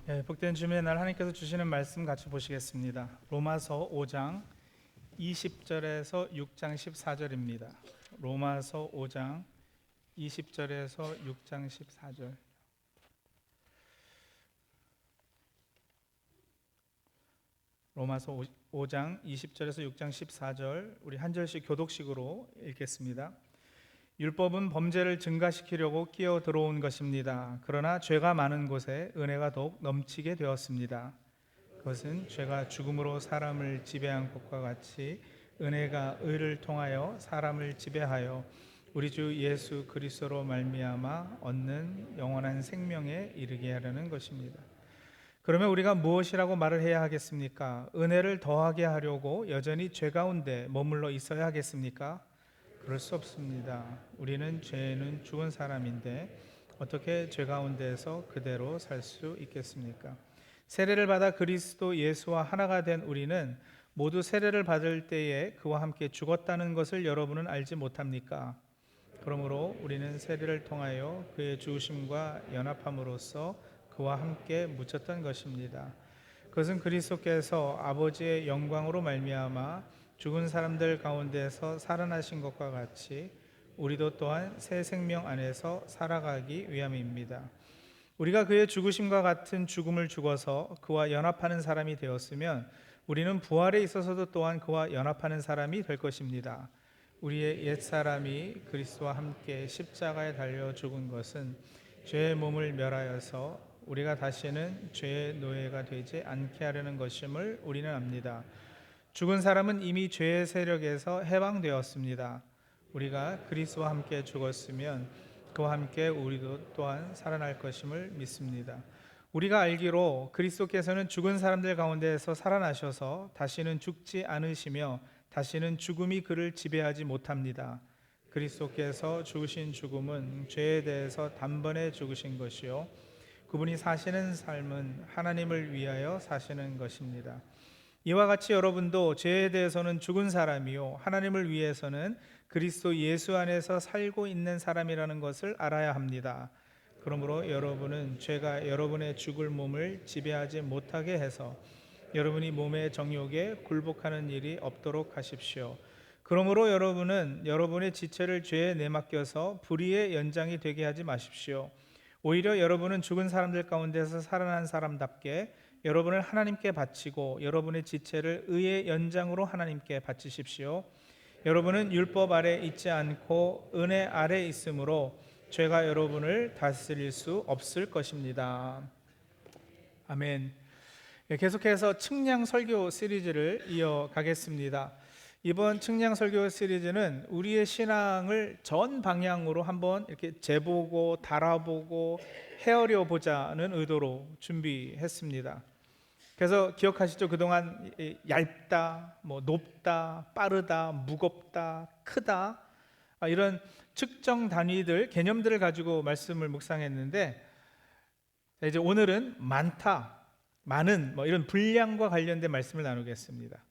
복된 주님의 날 하나님께서 주시는 말씀 같이 보시겠습니다. 로마서 5장 20절에서 6장 14절입니다. 로마서 5장 20절에서 6장 14절. 로마서 5장 20절에서 6장 14절 우리 한 절씩 교독식으로 읽겠습니다. 율법은 범죄를 증가시키려고 끼어 들어온 것입니다. 그러나 죄가 많은 곳에 은혜가 더욱 넘치게 되었습니다. 그것은 죄가 죽음으로 사람을 지배한 것과 같이 은혜가 의를 통하여 사람을 지배하여 우리 주 예수 그리스도로 말미암아 얻는 영원한 생명에 이르게 하려는 것입니다. 그러면 우리가 무엇이라고 말을 해야 하겠습니까? 은혜를 더하게 하려고 여전히 죄 가운데 머물러 있어야 하겠습니까? 그럴 수 없습니다. 우리는 죄는 죽은 사람인데 어떻게 죄 가운데서 그대로 살 수 있겠습니까? 세례를 받아 그리스도 예수와 하나가 된 우리는 모두 세례를 받을 때에 그와 함께 죽었다는 것을 여러분은 알지 못합니까? 그러므로 우리는 세례를 통하여 그의 죽으심과 연합함으로써 그와 함께 묻혔던 것입니다. 그것은 그리스도께서 아버지의 영광으로 말미암아 죽은 사람들 가운데서 살아나신 것과 같이 우리도 또한 새 생명 안에서 살아가기 위함입니다. 우리가 그의 죽으심과 같은 죽음을 죽어서 그와 연합하는 사람이 되었으면 우리는 부활에 있어서도 또한 그와 연합하는 사람이 될 것입니다. 우리의 옛사람이 그리스도와 함께 십자가에 달려 죽은 것은 죄의 몸을 멸하여서 우리가 다시는 죄의 노예가 되지 않게 하려는 것임을 우리는 압니다. 죽은 사람은 이미 죄의 세력에서 해방되었습니다. 우리가 그리스도와 함께 죽었으면 그와 함께 우리도 또한 살아날 것임을 믿습니다. 우리가 알기로 그리스도께서는 죽은 사람들 가운데에서 살아나셔서 다시는 죽지 않으시며 다시는 죽음이 그를 지배하지 못합니다. 그리스도께서 죽으신 죽음은 죄에 대해서 단번에 죽으신 것이요 그분이 사시는 삶은 하나님을 위하여 사시는 것입니다. 이와 같이 여러분도 죄에 대해서는 죽은 사람이요 하나님을 위해서는 그리스도 예수 안에서 살고 있는 사람이라는 것을 알아야 합니다. 그러므로 여러분은 죄가 여러분의 죽을 몸을 지배하지 못하게 해서 여러분이 몸의 정욕에 굴복하는 일이 없도록 하십시오. 그러므로 여러분은 여러분의 지체를 죄에 내맡겨서 불의의 연장이 되게 하지 마십시오. 오히려 여러분은 죽은 사람들 가운데서 살아난 사람답게 여러분을 하나님께 바치고 여러분의 지체를 의의 연장으로 하나님께 바치십시오. 여러분은 율법 아래 있지 않고 은혜 아래 있으므로 죄가 여러분을 다스릴 수 없을 것입니다. 아멘. 계속해서 측량 설교 시리즈를 이어가겠습니다. 이번 측량 설교 시리즈는 우리의 신앙을 전 방향으로 한번 이렇게 재보고 달아보고 헤아려 보자는 의도로 준비했습니다. 그래서 기억하시죠? 그동안 얇다, 높다, 빠르다, 무겁다, 크다 이런 측정 단위들, 개념들을 가지고 말씀을 묵상했는데 이제 오늘은 많다, 많은 이런 분량과 관련된 말씀을 나누겠습니다.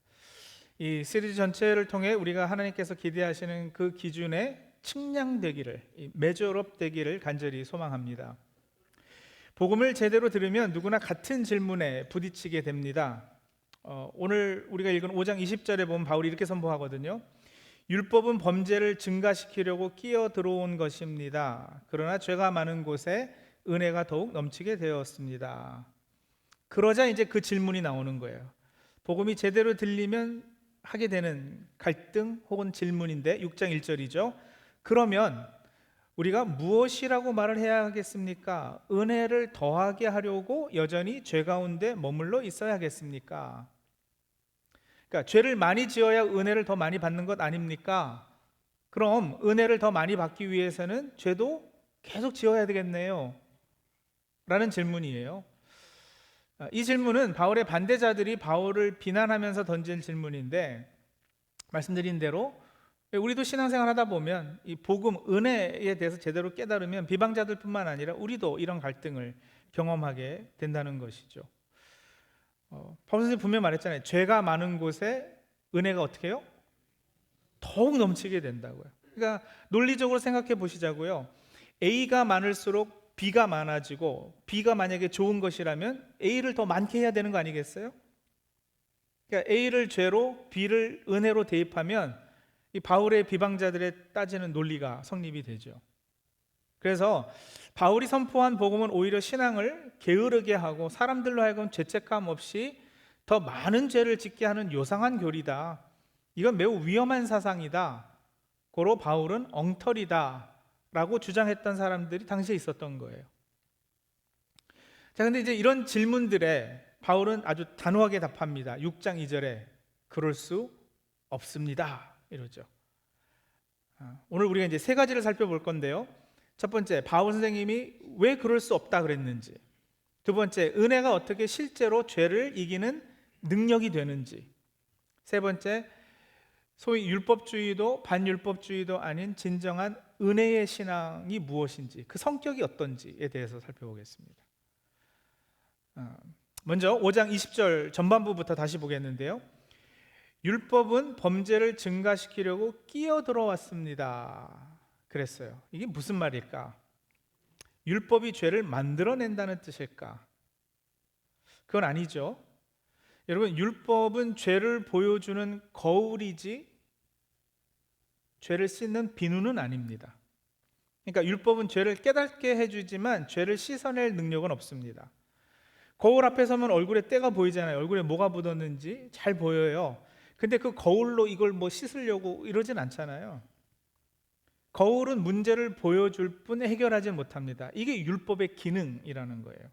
이 시리즈 전체를 통해 우리가 하나님께서 기대하시는 그 기준에 측량되기를, 메저업 되기를 간절히 소망합니다. 복음을 제대로 들으면 누구나 같은 질문에 부딪히게 됩니다. 오늘 우리가 읽은 5장 20절에 보면 바울이 이렇게 선포하거든요. 율법은 범죄를 증가시키려고 끼어 들어온 것입니다. 그러나 죄가 많은 곳에 은혜가 더욱 넘치게 되었습니다. 그러자 이제 그 질문이 나오는 거예요. 복음이 제대로 들리면 하게 되는 갈등 혹은 질문인데 6장 1절이죠. 그러면 우리가 무엇이라고 말을 해야 하겠습니까? 은혜를 더하게 하려고 여전히 죄 가운데 머물러 있어야겠습니까? 그러니까 죄를 많이 지어야 은혜를 더 많이 받는 것 아닙니까? 그럼 은혜를 더 많이 받기 위해서는 죄도 계속 지어야 되겠네요. 라는 질문이에요. 이 질문은 바울의 반대자들이 바울을 비난하면서 던진 질문인데 말씀드린 대로 우리도 신앙생활 하다 보면 이 복음, 은혜에 대해서 제대로 깨달으면 비방자들뿐만 아니라 우리도 이런 갈등을 경험하게 된다는 것이죠. 바울 선생님이 분명히 말했잖아요. 죄가 많은 곳에 은혜가 어떻게 해요? 더욱 넘치게 된다고요. 그러니까 논리적으로 생각해 보시자고요. A가 많을수록 B가 많아지고 B가 만약에 좋은 것이라면 A를 더 많게 해야 되는 거 아니겠어요? 그러니까 A를 죄로 B를 은혜로 대입하면 이 바울의 비방자들의 따지는 논리가 성립이 되죠. 그래서 바울이 선포한 복음은 오히려 신앙을 게으르게 하고 사람들로 하여금 죄책감 없이 더 많은 죄를 짓게 하는 요상한 교리다. 이건 매우 위험한 사상이다. 고로 바울은 엉터리다 라고 주장했던 사람들이 당시에 있었던 거예요. 자, 근데 이제 이런 질문들에 바울은 아주 단호하게 답합니다. 6장 2절에 그럴 수 없습니다 이러죠. 오늘 우리가 이제 세 가지를 살펴볼 건데요. 첫 번째, 바울 선생님이 왜 그럴 수 없다 그랬는지. 두 번째, 은혜가 어떻게 실제로 죄를 이기는 능력이 되는지. 세 번째, 소위 율법주의도 반율법주의도 아닌 진정한 은혜의 신앙이 무엇인지, 그 성격이 어떤지에 대해서 살펴보겠습니다. 먼저 5장 20절 전반부부터 다시 보겠는데요. 율법은 범죄를 증가시키려고 끼어들어왔습니다 그랬어요. 이게 무슨 말일까? 율법이 죄를 만들어낸다는 뜻일까? 그건 아니죠. 여러분, 율법은 죄를 보여주는 거울이지 죄를 씻는 비누는 아닙니다. 그러니까 율법은 죄를 깨닫게 해주지만 죄를 씻어낼 능력은 없습니다. 거울 앞에 서면 얼굴에 때가 보이잖아요. 얼굴에 뭐가 묻었는지 잘 보여요. 근데 그 거울로 이걸 뭐 씻으려고 이러진 않잖아요. 거울은 문제를 보여줄 뿐 해결하지 못합니다. 이게 율법의 기능이라는 거예요.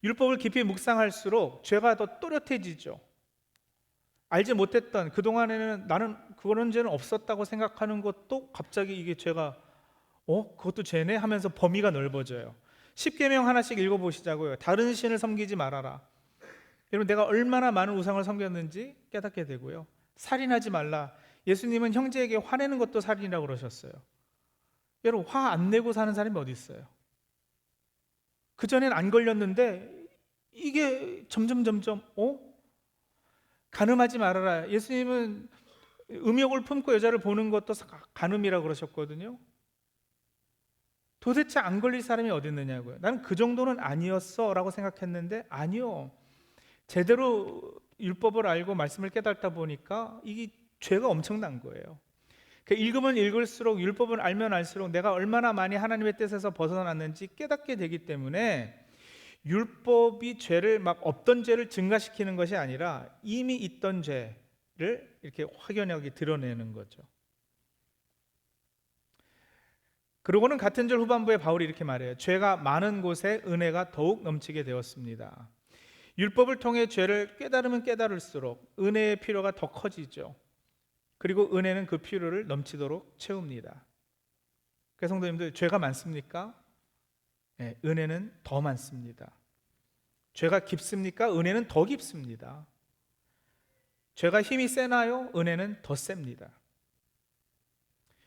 율법을 깊이 묵상할수록 죄가 더 또렷해지죠. 알지 못했던, 그동안에는 나는 그런 죄는 없었다고 생각하는 것도 갑자기 이게 죄가 그것도 죄네 하면서 범위가 넓어져요. 십계명 하나씩 읽어보시자고요. 다른 신을 섬기지 말아라. 여러분, 내가 얼마나 많은 우상을 섬겼는지 깨닫게 되고요. 살인하지 말라. 예수님은 형제에게 화내는 것도 살인이라고 그러셨어요. 여러분, 화 안 내고 사는 사람이 어디 있어요? 그전엔 안 걸렸는데 이게 점점 간음하지 말아라. 예수님은 음욕을 품고 여자를 보는 것도 간음이라고 그러셨거든요. 도대체 안 걸릴 사람이 어디 있느냐고요. 나는 그 정도는 아니었어 라고 생각했는데 아니요. 제대로 율법을 알고 말씀을 깨닫다 보니까 이게 죄가 엄청난 거예요. 읽으면 읽을수록, 율법을 알면 알수록 내가 얼마나 많이 하나님의 뜻에서 벗어났는지 깨닫게 되기 때문에 율법이 죄를 없던 죄를 증가시키는 것이 아니라 이미 있던 죄를 이렇게 확연하게 드러내는 거죠. 그러고는 같은 절 후반부에 바울이 이렇게 말해요. 죄가 많은 곳에 은혜가 더욱 넘치게 되었습니다. 율법을 통해 죄를 깨달으면 깨달을수록 은혜의 필요가 더 커지죠. 그리고 은혜는 그 필요를 넘치도록 채웁니다. 그래서 성도님들, 죄가 많습니까? 네, 은혜는 더 많습니다. 죄가 깊습니까? 은혜는 더 깊습니다. 죄가 힘이 세나요? 은혜는 더 셉니다.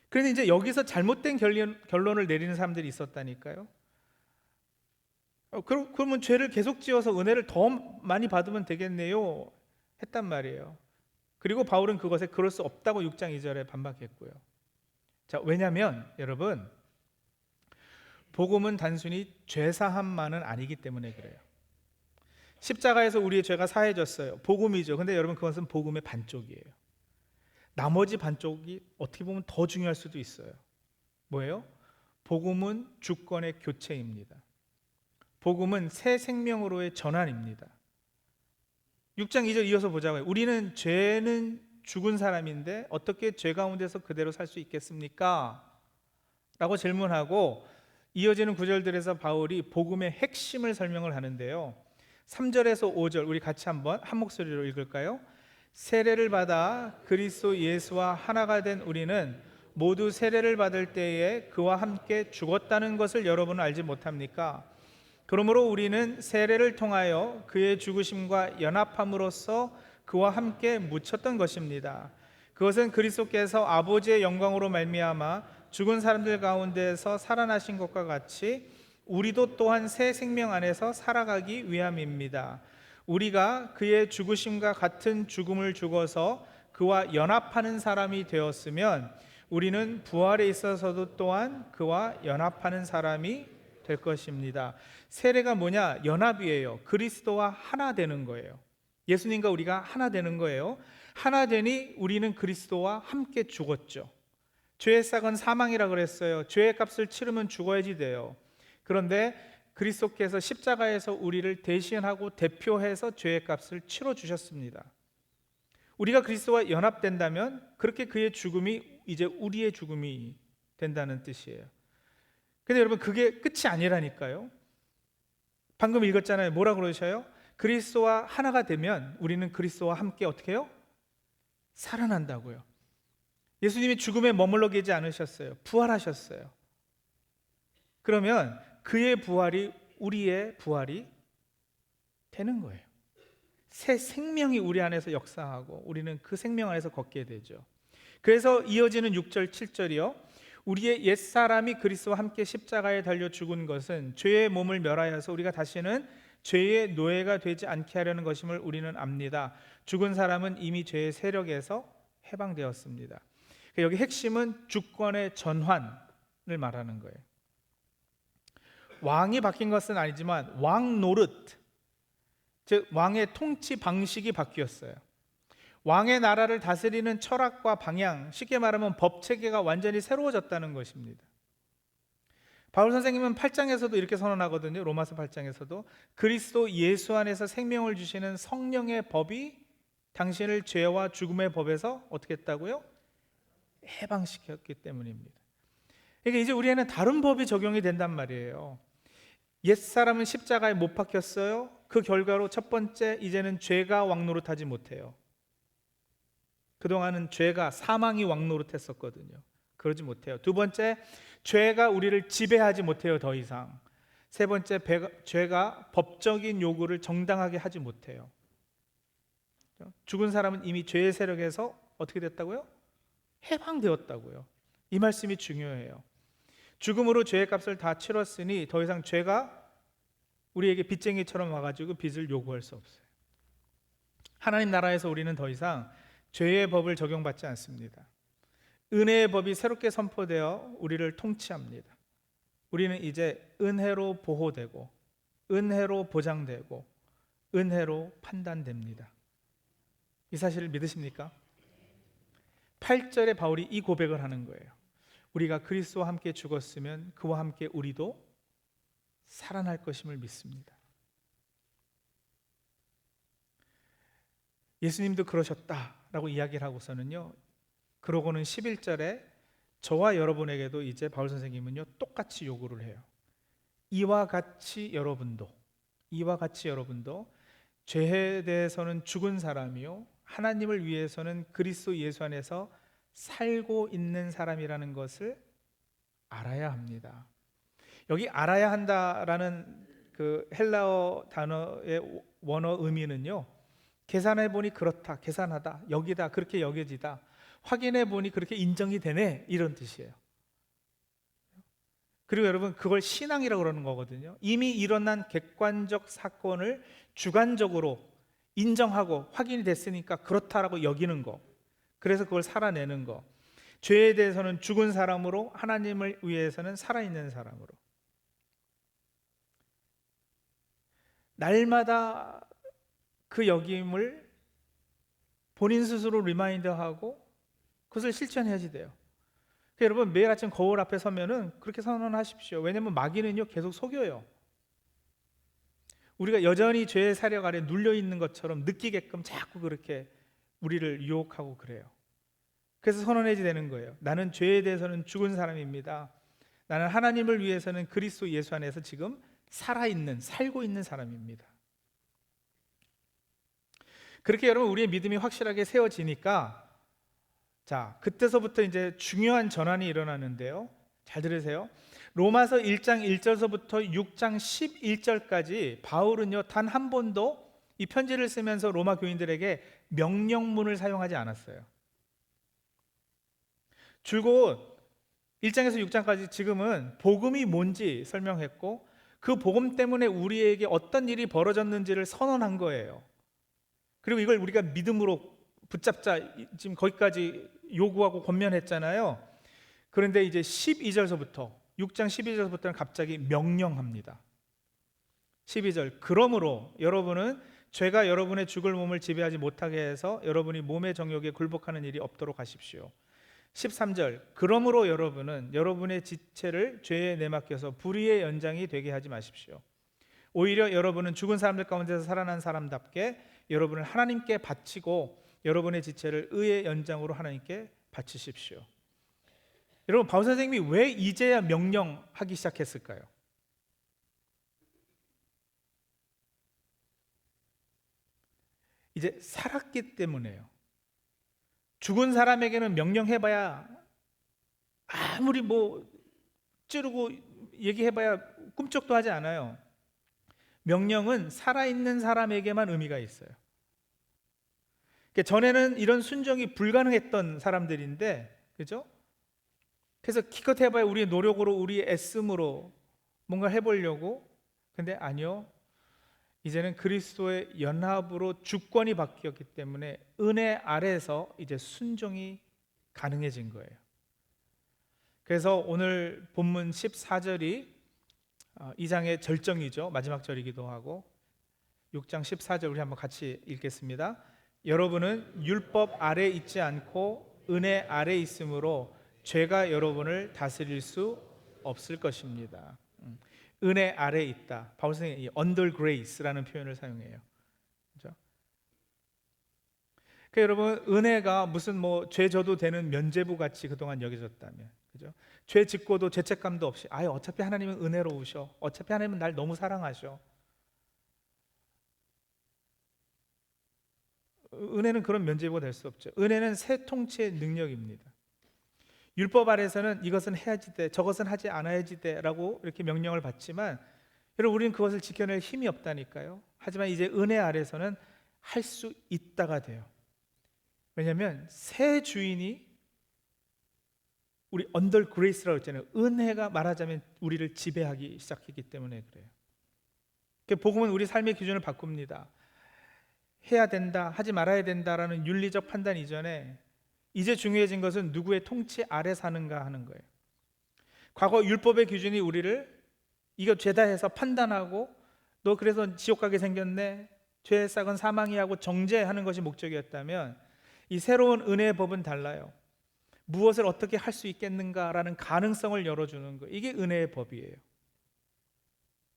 그런데 이제 여기서 잘못된 결론을 내리는 사람들이 있었다니까요. 그러면 죄를 계속 지어서 은혜를 더 많이 받으면 되겠네요 했단 말이에요. 그리고 바울은 그것에 그럴 수 없다고 6장 2절에 반박했고요. 자, 왜냐하면 여러분, 복음은 단순히 죄사함만은 아니기 때문에 그래요. 십자가에서 우리의 죄가 사해졌어요. 복음이죠. 근데 여러분, 그것은 복음의 반쪽이에요. 나머지 반쪽이 어떻게 보면 더 중요할 수도 있어요. 뭐예요? 복음은 주권의 교체입니다. 복음은 새 생명으로의 전환입니다. 6장 2절 이어서 보자고요. 우리는 죄는 죽은 사람인데 어떻게 죄 가운데서 그대로 살 수 있겠습니까? 라고 질문하고 이어지는 구절들에서 바울이 복음의 핵심을 설명을 하는데요. 3절에서 5절 우리 같이 한번 한 목소리로 읽을까요? 세례를 받아 그리스도 예수와 하나가 된 우리는 모두 세례를 받을 때에 그와 함께 죽었다는 것을 여러분은 알지 못합니까? 그러므로 우리는 세례를 통하여 그의 죽으심과 연합함으로써 그와 함께 묻혔던 것입니다. 그것은 그리스도께서 아버지의 영광으로 말미암아 죽은 사람들 가운데서 살아나신 것과 같이 우리도 또한 새 생명 안에서 살아가기 위함입니다. 우리가 그의 죽으심과 같은 죽음을 죽어서 그와 연합하는 사람이 되었으면 우리는 부활에 있어서도 또한 그와 연합하는 사람이 될 것입니다. 세례가 뭐냐? 연합이에요. 그리스도와 하나 되는 거예요. 예수님과 우리가 하나 되는 거예요. 하나 되니 우리는 그리스도와 함께 죽었죠. 죄의 싹은 사망이라 그랬어요. 죄의 값을 치르면 죽어야지 돼요. 그런데 그리스도께서 십자가에서 우리를 대신하고 대표해서 죄의 값을 치러 주셨습니다. 우리가 그리스도와 연합된다면 그렇게 그의 죽음이 이제 우리의 죽음이 된다는 뜻이에요. 근데 여러분, 그게 끝이 아니라니까요. 방금 읽었잖아요. 뭐라 그러셔요? 그리스도와 하나가 되면 우리는 그리스도와 함께 어떻게 해요? 살아난다고요. 예수님이 죽음에 머물러 계지 않으셨어요. 부활하셨어요. 그러면 그의 부활이 우리의 부활이 되는 거예요. 새 생명이 우리 안에서 역사하고 우리는 그 생명 안에서 걷게 되죠. 그래서 이어지는 6절 7절이요, 우리의 옛사람이 그리스도와 함께 십자가에 달려 죽은 것은 죄의 몸을 멸하여서 우리가 다시는 죄의 노예가 되지 않게 하려는 것임을 우리는 압니다. 죽은 사람은 이미 죄의 세력에서 해방되었습니다. 여기 핵심은 주권의 전환을 말하는 거예요. 왕이 바뀐 것은 아니지만 왕 노릇, 즉 왕의 통치 방식이 바뀌었어요. 왕의 나라를 다스리는 철학과 방향, 쉽게 말하면 법 체계가 완전히 새로워졌다는 것입니다. 바울 선생님은 8장에서도 이렇게 선언하거든요. 로마서 8장에서도 그리스도 예수 안에서 생명을 주시는 성령의 법이 당신을 죄와 죽음의 법에서 어떻게 했다고요? 해방시켰기 때문입니다. 그러니까 이제 우리에는 다른 법이 적용이 된단 말이에요. 옛사람은 십자가에 못 박혔어요. 그 결과로 첫 번째, 이제는 죄가 왕노릇하지 못해요. 그동안은 죄가, 사망이 왕노릇했었거든요. 그러지 못해요. 두 번째, 죄가 우리를 지배하지 못해요. 더 이상. 세 번째, 죄가 법적인 요구를 정당하게 하지 못해요. 죽은 사람은 이미 죄의 세력에서 어떻게 됐다고요? 해방되었다고요. 이 말씀이 중요해요. 죽음으로 죄의 값을 다 치렀으니 더 이상 죄가 우리에게 빚쟁이처럼 와가지고 빚을 요구할 수 없어요. 하나님 나라에서 우리는 더 이상 죄의 법을 적용받지 않습니다. 은혜의 법이 새롭게 선포되어 우리를 통치합니다. 우리는 이제 은혜로 보호되고 은혜로 보장되고 은혜로 판단됩니다. 이 사실을 믿으십니까? 8절에 바울이 이 고백을 하는 거예요. 우리가 그리스도와 함께 죽었으면 그와 함께 우리도 살아날 것임을 믿습니다. 예수님도 그러셨다라고 이야기를 하고서는요, 그러고는 11절에 저와 여러분에게도 이제 바울 선생님은요 똑같이 요구를 해요. 이와 같이 여러분도 죄에 대해서는 죽은 사람이요 하나님을 위해서는 그리스도 예수 안에서 살고 있는 사람이라는 것을 알아야 합니다. 여기 알아야 한다라는 그 헬라어 단어의 원어 의미는요, 계산해 보니 그렇다, 계산하다, 여기다, 그렇게 여겨지다, 확인해 보니 그렇게 인정이 되네, 이런 뜻이에요. 그리고 여러분, 그걸 신앙이라고 그러는 거거든요. 이미 일어난 객관적 사건을 주관적으로 인정하고 확인이 됐으니까 그렇다라고 여기는 거, 그래서 그걸 살아내는 거. 죄에 대해서는 죽은 사람으로, 하나님을 위해서는 살아있는 사람으로. 날마다 그 여김을 본인 스스로 리마인드하고 그것을 실천해야지 돼요. 그러니까 여러분, 매일 아침 거울 앞에 서면은 그렇게 선언하십시오. 왜냐하면 마귀는요 계속 속여요. 우리가 여전히 죄의 사력 아래 눌려 있는 것처럼 느끼게끔 자꾸 그렇게 우리를 유혹하고 그래요. 그래서 선언해야 되는 거예요. 나는 죄에 대해서는 죽은 사람입니다. 나는 하나님을 위해서는 그리스도 예수 안에서 지금 살고 있는 사람입니다. 그렇게 여러분, 우리의 믿음이 확실하게 세워지니까, 자, 그때서부터 이제 중요한 전환이 일어나는데요. 잘 들으세요. 로마서 1장 1절서부터 6장 11절까지 바울은요 단 한 번도 이 편지를 쓰면서 로마 교인들에게 명령문을 사용하지 않았어요. 줄곧 1장에서 6장까지 지금은 복음이 뭔지 설명했고, 그 복음 때문에 우리에게 어떤 일이 벌어졌는지를 선언한 거예요. 그리고 이걸 우리가 믿음으로 붙잡자, 지금 거기까지 요구하고 권면했잖아요. 그런데 이제 12절서부터 6장 12절부터는 갑자기 명령합니다. 12절, 그러므로 여러분은 죄가 여러분의 죽을 몸을 지배하지 못하게 해서 여러분이 몸의 정욕에 굴복하는 일이 없도록 하십시오. 13절, 그러므로 여러분은 여러분의 지체를 죄에 내맡겨서 불의의 연장이 되게 하지 마십시오. 오히려 여러분은 죽은 사람들 가운데서 살아난 사람답게 여러분을 하나님께 바치고 여러분의 지체를 의의 연장으로 하나님께 바치십시오. 여러분, 바울 선생님이 왜 이제야 명령하기 시작했을까요? 이제 살았기 때문에요. 죽은 사람에게는 명령해봐야 아무리 찌르고 얘기해봐야 꿈쩍도 하지 않아요. 명령은 살아있는 사람에게만 의미가 있어요. 그러니까 전에는 이런 순종이 불가능했던 사람들인데, 그죠? 그래서 기껏 해봐야 우리의 노력으로, 우리의 애씀으로 뭔가 해보려고. 근데 아니요. 이제는 그리스도의 연합으로 주권이 바뀌었기 때문에 은혜 아래에서 이제 순종이 가능해진 거예요. 그래서 오늘 본문 14절이 이 장의 절정이죠. 마지막 절이기도 하고 6장 14절 우리 한번 같이 읽겠습니다. 여러분은 율법 아래 있지 않고 은혜 아래 있으므로 죄가 여러분을 다스릴 수 없을 것입니다. 은혜 아래 있다. 바울 선생님이 under grace라는 표현을 사용해요. 그렇죠? 그러니까 여러분, 은혜가 무슨 죄 져도 되는 면죄부 같이 그동안 여겨졌다면, 그죠? 죄 짓고도 죄책감도 없이, 어차피 하나님은 은혜로우셔. 어차피 하나님은 날 너무 사랑하셔. 은혜는 그런 면죄부가 될 수 없죠. 은혜는 새 통치의 능력입니다. 율법 아래서는 이것은 해야지 돼, 저것은 하지 않아야지 돼라고 이렇게 명령을 받지만 여러분, 우리는 그것을 지켜낼 힘이 없다니까요. 하지만 이제 은혜 아래서는 할 수 있다가 돼요. 왜냐하면 새 주인이 우리 언더 그레이스라고 했잖아요. 은혜가 말하자면 우리를 지배하기 시작했기 때문에 그래요. 복음은 우리 삶의 기준을 바꿉니다. 해야 된다, 하지 말아야 된다라는 윤리적 판단 이전에 이제 중요해진 것은 누구의 통치 아래 사는가 하는 거예요. 과거 율법의 기준이 우리를 이거 죄다 해서 판단하고 너 그래서 지옥 가게 생겼네, 죄의 싹은 사망이 하고 정죄하는 것이 목적이었다면 이 새로운 은혜의 법은 달라요. 무엇을 어떻게 할 수 있겠는가라는 가능성을 열어주는 거, 이게 은혜의 법이에요.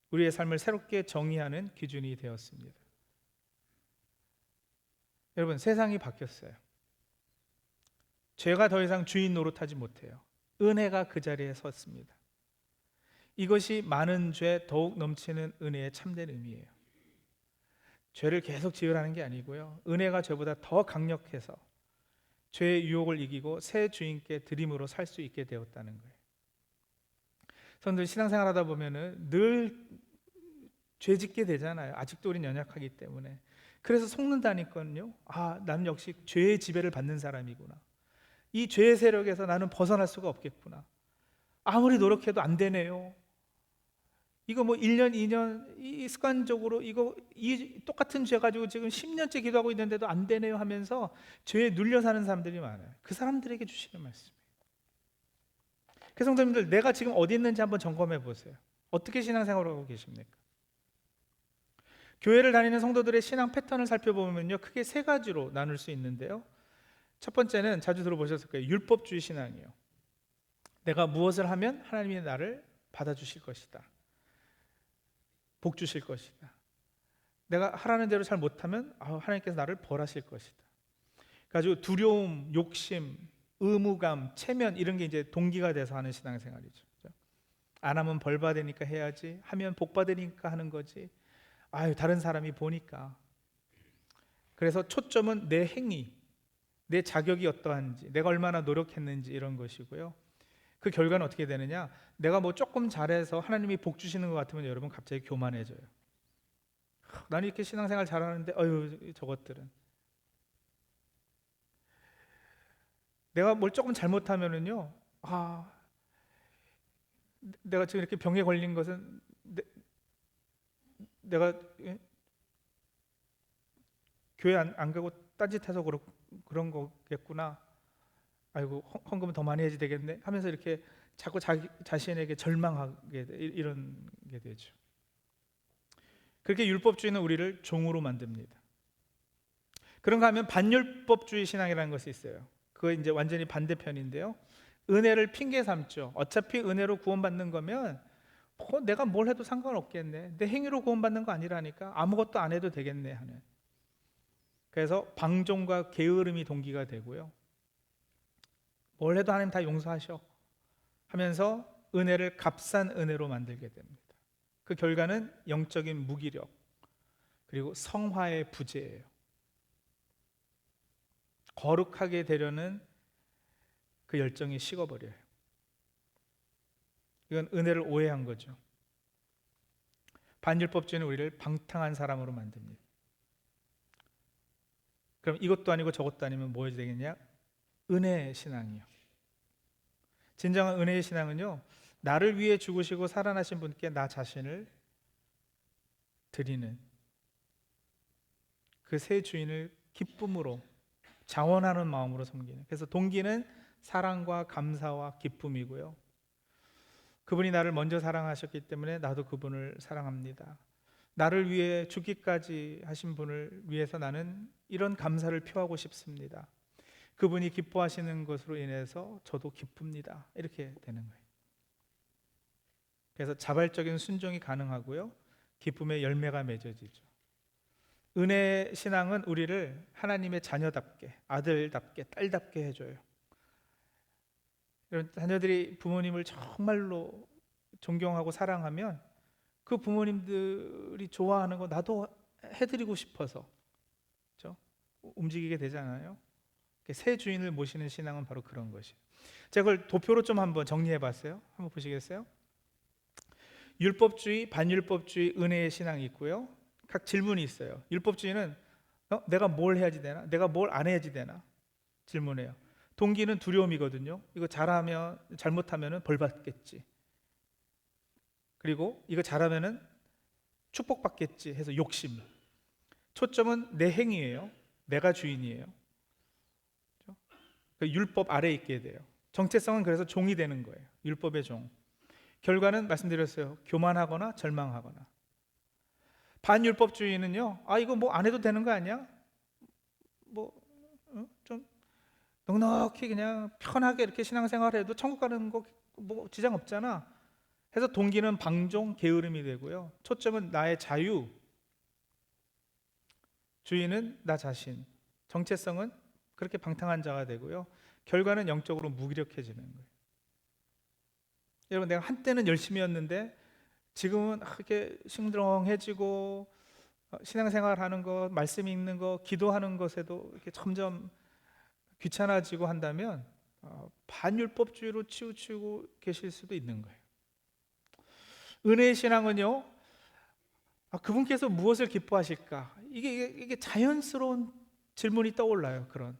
우리의 삶을 새롭게 정의하는 기준이 되었습니다. 여러분, 세상이 바뀌었어요. 죄가 더 이상 주인 노릇하지 못해요. 은혜가 그 자리에 섰습니다. 이것이 많은 죄 더욱 넘치는 은혜의 참된 의미예요. 죄를 계속 지으라는 게 아니고요, 은혜가 죄보다 더 강력해서 죄의 유혹을 이기고 새 주인께 드림으로 살 수 있게 되었다는 거예요. 성도들, 신앙생활하다 보면은 늘 죄 짓게 되잖아요. 아직도 우린 연약하기 때문에. 그래서 속는다니까요. 나는 역시 죄의 지배를 받는 사람이구나. 이 죄의 세력에서 나는 벗어날 수가 없겠구나. 아무리 노력해도 안 되네요. 이거 1년, 2년 이 습관적으로 이 똑같은 죄 가지고 지금 10년째 기도하고 있는데도 안 되네요 하면서 죄에 눌려 사는 사람들이 많아요. 그 사람들에게 주시는 말씀이에요. 그 성도님들, 내가 지금 어디 있는지 한번 점검해 보세요. 어떻게 신앙생활을 하고 계십니까? 교회를 다니는 성도들의 신앙 패턴을 살펴보면요, 크게 세 가지로 나눌 수 있는데요. 첫 번째는 자주 들어보셨을 거예요. 율법주의 신앙이에요. 내가 무엇을 하면 하나님이 나를 받아주실 것이다, 복 주실 것이다. 내가 하라는 대로 잘 못하면 하나님께서 나를 벌하실 것이다. 그래가지고 두려움, 욕심, 의무감, 체면, 이런 게 이제 동기가 돼서 하는 신앙생활이죠. 안 하면 벌 받으니까 해야지, 하면 복 받으니까 하는 거지, 다른 사람이 보니까. 그래서 초점은 내 행위, 내 자격이 어떠한지, 내가 얼마나 노력했는지, 이런 것이고요. 그 결과는 어떻게 되느냐, 내가 조금 잘해서 하나님이 복 주시는 것 같으면 여러분 갑자기 교만해져요. 나는 이렇게 신앙생활 잘하는데 저것들은. 내가 뭘 조금 잘못하면은요, 내가 지금 이렇게 병에 걸린 것은 내가 교회 안 가고 딴짓해서 그런 거겠구나. 아이고 헌금은 더 많이 해야지 되겠네 하면서 이렇게 자꾸 자기 자신에게 절망하게 이런 게 되죠. 그렇게 율법주의는 우리를 종으로 만듭니다. 그런가 하면 반율법주의 신앙이라는 것이 있어요. 그거 이제 완전히 반대편인데요. 은혜를 핑계 삼죠. 어차피 은혜로 구원받는 거면 내가 뭘 해도 상관없겠네. 내 행위로 구원받는 거 아니라니까 아무것도 안 해도 되겠네 하는. 그래서 방종과 게으름이 동기가 되고요. 뭘 해도 하나님 다 용서하셔 하면서 은혜를 값싼 은혜로 만들게 됩니다. 그 결과는 영적인 무기력 그리고 성화의 부재예요. 거룩하게 되려는 그 열정이 식어버려요. 이건 은혜를 오해한 거죠. 반율법주의는 우리를 방탕한 사람으로 만듭니다. 그럼 이것도 아니고 저것도 아니면 뭐 해야 되겠냐? 은혜의 신앙이요. 진정한 은혜의 신앙은요, 나를 위해 죽으시고 살아나신 분께 나 자신을 드리는 그 새 주인을 기쁨으로 자원하는 마음으로 섬기는. 그래서 동기는 사랑과 감사와 기쁨이고요. 그분이 나를 먼저 사랑하셨기 때문에 나도 그분을 사랑합니다. 나를 위해 죽기까지 하신 분을 위해서 나는 이런 감사를 표하고 싶습니다. 그분이 기뻐하시는 것으로 인해서 저도 기쁩니다. 이렇게 되는 거예요. 그래서 자발적인 순종이 가능하고요, 기쁨의 열매가 맺어지죠. 은혜 신앙은 우리를 하나님의 자녀답게, 아들답게, 딸답게 해줘요. 여러분, 자녀들이 부모님을 정말로 존경하고 사랑하면 그 부모님들이 좋아하는 거 나도 해드리고 싶어서, 그렇죠? 움직이게 되잖아요. 새 주인을 모시는 신앙은 바로 그런 것이에요. 제가 그걸 도표로 좀 한번 정리해봤어요. 한번 보시겠어요? 율법주의, 반율법주의, 은혜의 신앙이 있고요. 각 질문이 있어요. 율법주의는 내가 뭘 해야지 되나? 내가 뭘 안 해야지 되나? 질문해요. 동기는 두려움이거든요. 이거 잘하면, 잘못하면 벌 받겠지. 그리고 이거 잘하면 축복받겠지 해서 욕심. 초점은 내 행위예요. 내가 주인이에요. 율법 아래에 있게 돼요. 정체성은 그래서 종이 되는 거예요. 율법의 종. 결과는 말씀드렸어요. 교만하거나 절망하거나. 반율법주의는요, 이거 뭐 안 해도 되는 거 아니야? 좀 넉넉히 그냥 편하게 이렇게 신앙생활해도 천국 가는 거 뭐 지장 없잖아 해서 동기는 방종, 게으름이 되고요. 초점은 나의 자유, 주인은 나 자신. 정체성은 그렇게 방탕한 자가 되고요. 결과는 영적으로 무기력해지는 거예요. 여러분, 내가 한때는 열심히였는데 지금은 이렇게 싱드렁해지고 신앙생활하는 것, 말씀 읽는 것, 기도하는 것에도 이렇게 점점 귀찮아지고 한다면 반율법주의로 치우치고 계실 수도 있는 거예요. 은혜의 신앙은요, 그분께서 무엇을 기뻐하실까? 이게 자연스러운 질문이 떠올라요. 그런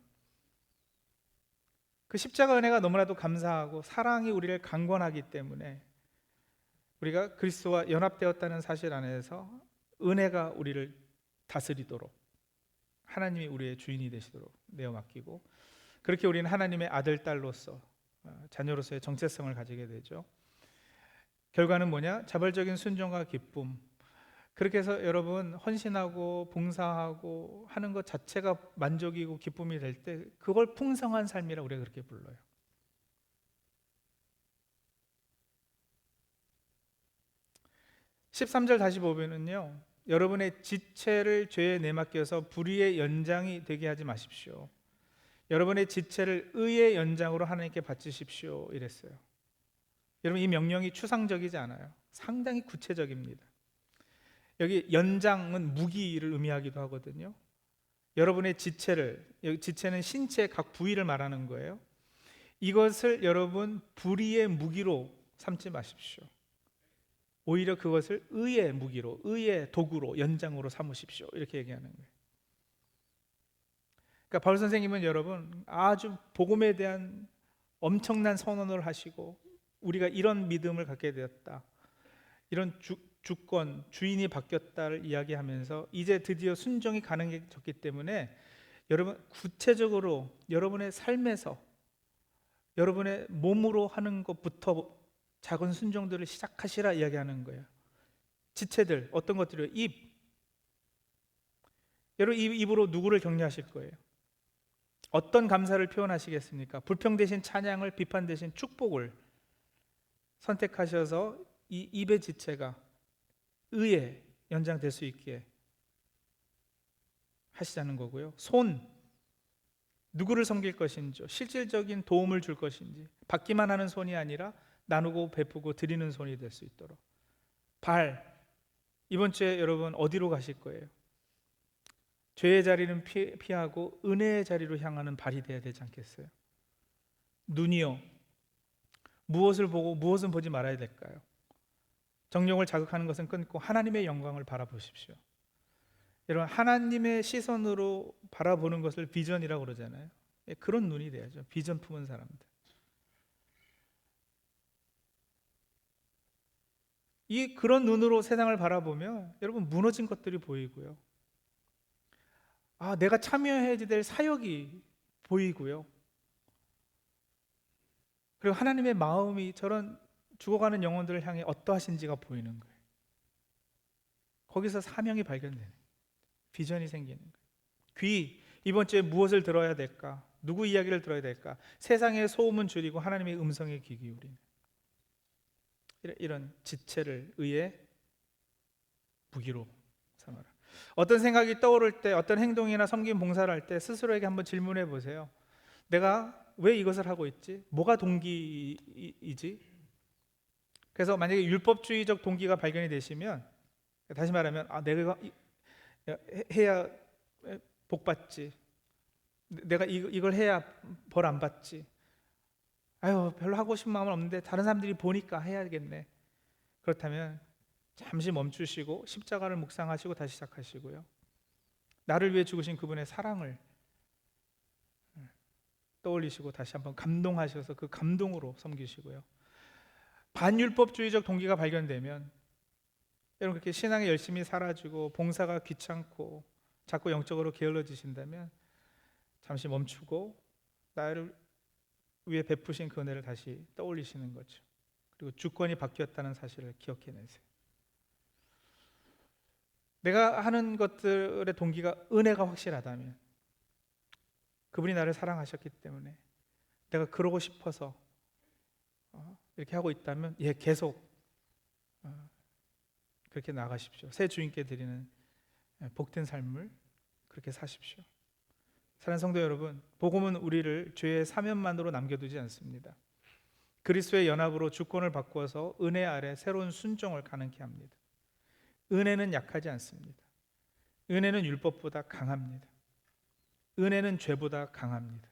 그 십자가 은혜가 너무나도 감사하고 사랑이 우리를 강권하기 때문에 우리가 그리스도와 연합되었다는 사실 안에서 은혜가 우리를 다스리도록 하나님이 우리의 주인이 되시도록 내어 맡기고, 그렇게 우리는 하나님의 아들, 딸로서 자녀로서의 정체성을 가지게 되죠. 결과는 뭐냐? 자발적인 순종과 기쁨. 그렇게 해서 여러분 헌신하고 봉사하고 하는 것 자체가 만족이고 기쁨이 될 때 그걸 풍성한 삶이라고 우리가 그렇게 불러요. (13절) 다시 보면은요, 여러분의 지체를 죄에 내맡겨서 불의의 연장이 되게 하지 마십시오. 여러분의 지체를 의의 연장으로 하나님께 바치십시오 이랬어요. 여러분, 이 명령이 추상적이지 않아요. 상당히 구체적입니다. 여기 연장은 무기를 의미하기도 하거든요. 여러분의 지체를, 여기 지체는 신체의 각 부위를 말하는 거예요. 이것을 여러분 불의의 무기로 삼지 마십시오. 오히려 그것을 의의 무기로, 의의 도구로, 연장으로 삼으십시오 이렇게 얘기하는 거예요. 그러니까 바울 선생님은 여러분 아주 복음에 대한 엄청난 선언을 하시고, 우리가 이런 믿음을 갖게 되었다, 이런 주권, 주인이 바뀌었다를 이야기하면서 이제 드디어 순종이 가능해졌기 때문에 여러분 구체적으로 여러분의 삶에서 여러분의 몸으로 하는 것부터 작은 순종들을 시작하시라 이야기하는 거예요. 지체들, 어떤 것들이요? 입. 여러분 입으로 누구를 격려하실 거예요? 어떤 감사를 표현하시겠습니까? 불평 대신 찬양을, 비판 대신 축복을 선택하셔서 이 입의 지체가 의에 연장될 수 있게 하시자는 거고요. 손, 누구를 섬길 것인지, 실질적인 도움을 줄 것인지, 받기만 하는 손이 아니라 나누고 베푸고 드리는 손이 될 수 있도록. 발, 이번 주에 여러분 어디로 가실 거예요? 죄의 자리는 피하고 은혜의 자리로 향하는 발이 되어야 되지 않겠어요? 눈이요, 무엇을 보고 무엇은 보지 말아야 될까요? 정욕을 자극하는 것은 끊고 하나님의 영광을 바라보십시오. 여러분, 하나님의 시선으로 바라보는 것을 비전이라고 그러잖아요. 그런 눈이 돼야죠. 비전 품은 사람들. 그런 눈으로 세상을 바라보면 여러분 무너진 것들이 보이고요. 내가 참여해야 될 사역이 보이고요. 그리고 하나님의 마음이 저런 죽어가는 영혼들을 향해 어떠하신지가 보이는 거예요. 거기서 사명이 발견되는 거예요. 비전이 생기는 거예요. 귀, 이번 주에 무엇을 들어야 될까? 누구 이야기를 들어야 될까? 세상의 소음은 줄이고 하나님의 음성에 귀 기울이는 이런 지체를 의의 무기로 삼아라. 어떤 생각이 떠오를 때, 어떤 행동이나 섬김 봉사를 할 때 스스로에게 한번 질문해 보세요. 내가 왜 이것을 하고 있지? 뭐가 동기이지? 그래서 만약에 율법주의적 동기가 발견이 되시면, 다시 말하면 내가 해야 복 받지, 내가 이걸 해야 벌 안 받지, 별로 하고 싶은 마음은 없는데 다른 사람들이 보니까 해야겠네. 그렇다면 잠시 멈추시고 십자가를 묵상하시고 다시 시작하시고요. 나를 위해 죽으신 그분의 사랑을 떠올리시고 다시 한번 감동하셔서 그 감동으로 섬기시고요. 반율법주의적 동기가 발견되면 여러분 그렇게 신앙이 열심히 사라지고 봉사가 귀찮고 자꾸 영적으로 게을러지신다면 잠시 멈추고 나를 위해 베푸신 그 은혜를 다시 떠올리시는 거죠. 그리고 주권이 바뀌었다는 사실을 기억해내세요. 내가 하는 것들의 동기가 은혜가 확실하다면, 그분이 나를 사랑하셨기 때문에 내가 그러고 싶어서 이렇게 하고 있다면 계속 그렇게 나가십시오. 새 주인께 드리는 복된 삶을 그렇게 사십시오. 사랑하는 성도 여러분, 복음은 우리를 죄의 사면만으로 남겨두지 않습니다. 그리스도의 연합으로 주권을 바꾸어서 은혜 아래 새로운 순종을 가능케 합니다. 은혜는 약하지 않습니다. 은혜는 율법보다 강합니다. 은혜는 죄보다 강합니다.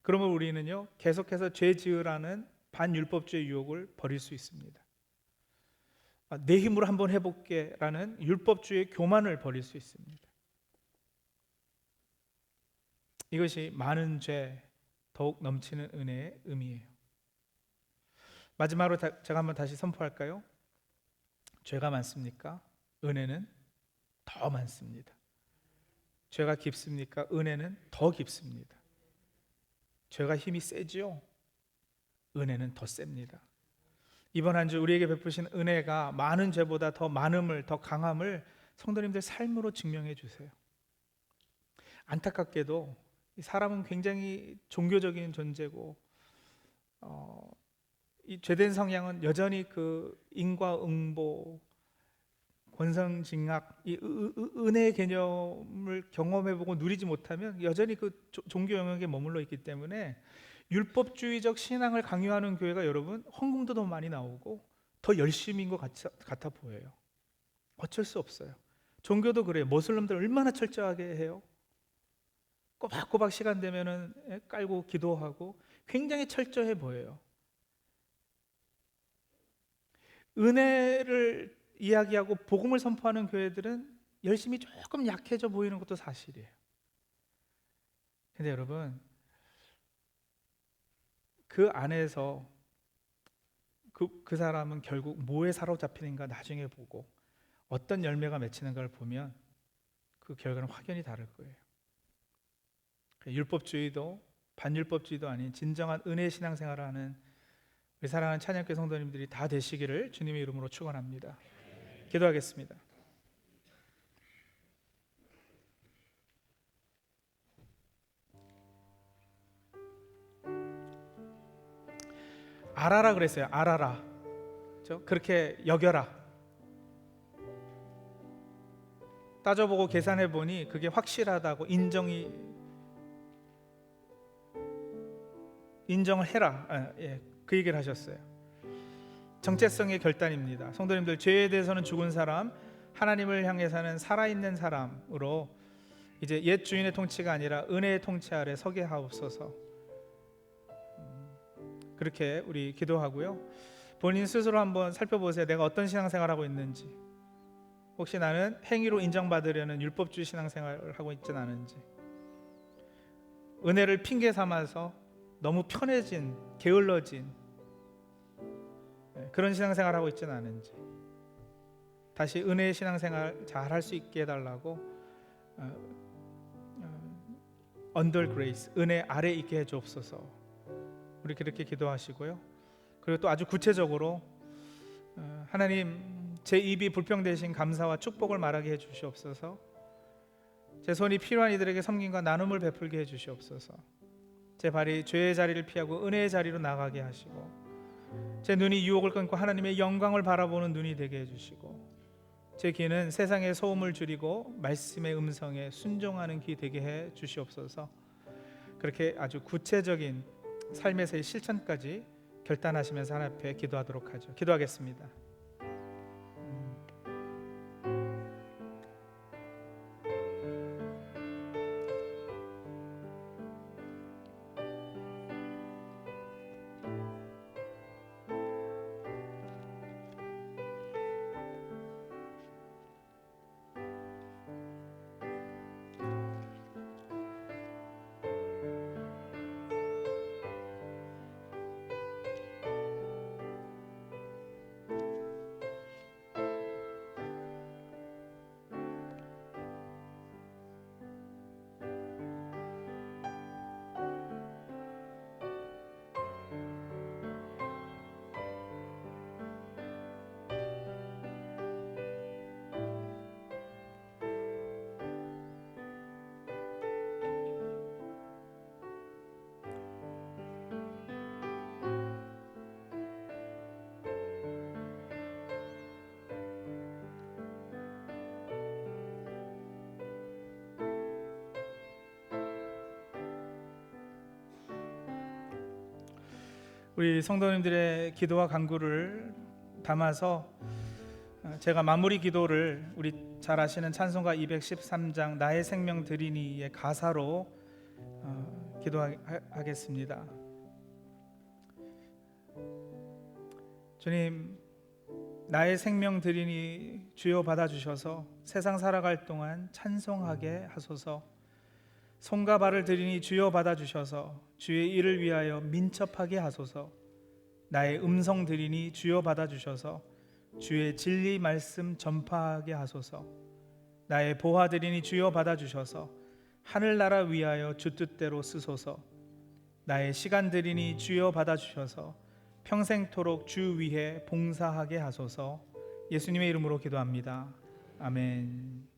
그러면 우리는요, 계속해서 죄 지으라는 반율법주의 유혹을 버릴 수 있습니다. 내 힘으로 한번 해볼게 라는 율법주의 교만을 버릴 수 있습니다. 이것이 많은 죄, 더욱 넘치는 은혜의 의미예요. 마지막으로 제가 한번 다시 선포할까요? 죄가 많습니까? 은혜는 더 많습니다. 죄가 깊습니까? 은혜는 더 깊습니다. 죄가 힘이 세지요? 은혜는 더 셉니다. 이번 한 주 우리에게 베푸신 은혜가 많은 죄보다 더 많음을, 더 강함을 성도님들 삶으로 증명해 주세요. 안타깝게도 사람은 굉장히 종교적인 존재고 이 죄된 성향은 여전히 그 인과응보, 권선징악, 이 은혜의 개념을 경험해보고 누리지 못하면 여전히 그 종교 영역에 머물러 있기 때문에 율법주의적 신앙을 강요하는 교회가 여러분 헌금도 더 많이 나오고 더 열심인 것 같아 보여요. 어쩔 수 없어요. 종교도 그래요. 모슬림들 얼마나 철저하게 해요. 꼬박꼬박 시간 되면은 깔고 기도하고 굉장히 철저해 보여요. 은혜를 이야기하고 복음을 선포하는 교회들은 열심히 조금 약해져 보이는 것도 사실이에요. 근데 여러분, 그 안에서 그 사람은 결국 뭐에 사로잡히는가 나중에 보고 어떤 열매가 맺히는가를 보면 그 결과는 확연히 다를 거예요. 율법주의도 반율법주의도 아닌 진정한 은혜 신앙생활을 하는 우리 사랑하는 찬양교회 성도님들이 다 되시기를 주님의 이름으로 축원합니다. 기도하겠습니다. 알아라 그랬어요. 알아라. 그렇게 여겨라. 따져보고 계산해보니 그게 확실하다고 인정을 해라. 그 얘기를 하셨어요. 정체성의 결단입니다. 성도님들, 죄에 대해서는 죽은 사람, 하나님을 향해 사는 살아있는 사람으로 이제 옛 주인의 통치가 아니라 은혜의 통치 아래 서게 하옵소서. 그렇게 우리 기도하고요. 본인 스스로 한번 살펴보세요. 내가 어떤 신앙생활을 하고 있는지, 혹시 나는 행위로 인정받으려는 율법주의 신앙생활을 하고 있지는 않은지, 은혜를 핑계 삼아서 너무 편해진, 게을러진 그런 신앙생활을 하고 있지는 않은지, 다시 은혜의 신앙생활 잘 할 수 있게 해달라고 under grace, 은혜 아래 있게 해주옵소서. 우리 그렇게 기도하시고요. 그리고 또 아주 구체적으로 하나님, 제 입이 불평되신 감사와 축복을 말하게 해주시옵소서. 제 손이 필요한 이들에게 섬김과 나눔을 베풀게 해주시옵소서. 제 발이 죄의 자리를 피하고 은혜의 자리로 나가게 하시고, 제 눈이 유혹을 끊고 하나님의 영광을 바라보는 눈이 되게 해주시고, 제 귀는 세상의 소음을 줄이고 말씀의 음성에 순종하는 귀 되게 해 주시옵소서. 그렇게 아주 구체적인 삶에서의 실천까지 결단하시면서 하나님 앞에 기도하도록 하죠. 기도하겠습니다. 우리 성도님들의 기도와 간구를 담아서 제가 마무리 기도를 우리 잘 아시는 찬송가 213장 나의 생명 드리니의 가사로 기도하겠습니다. 주님, 나의 생명 드리니 주여 받아주셔서 세상 살아갈 동안 찬송하게 하소서. 손과 발을 드리니 주여 받아주셔서 주의 일을 위하여 민첩하게 하소서. 나의 음성 드리니 주여 받아주셔서 주의 진리 말씀 전파하게 하소서. 나의 보화 드리니 주여 받아주셔서 하늘나라 위하여 주 뜻대로 쓰소서. 나의 시간 드리니 주여 받아주셔서 평생토록 주 위에 봉사하게 하소서. 예수님의 이름으로 기도합니다. 아멘.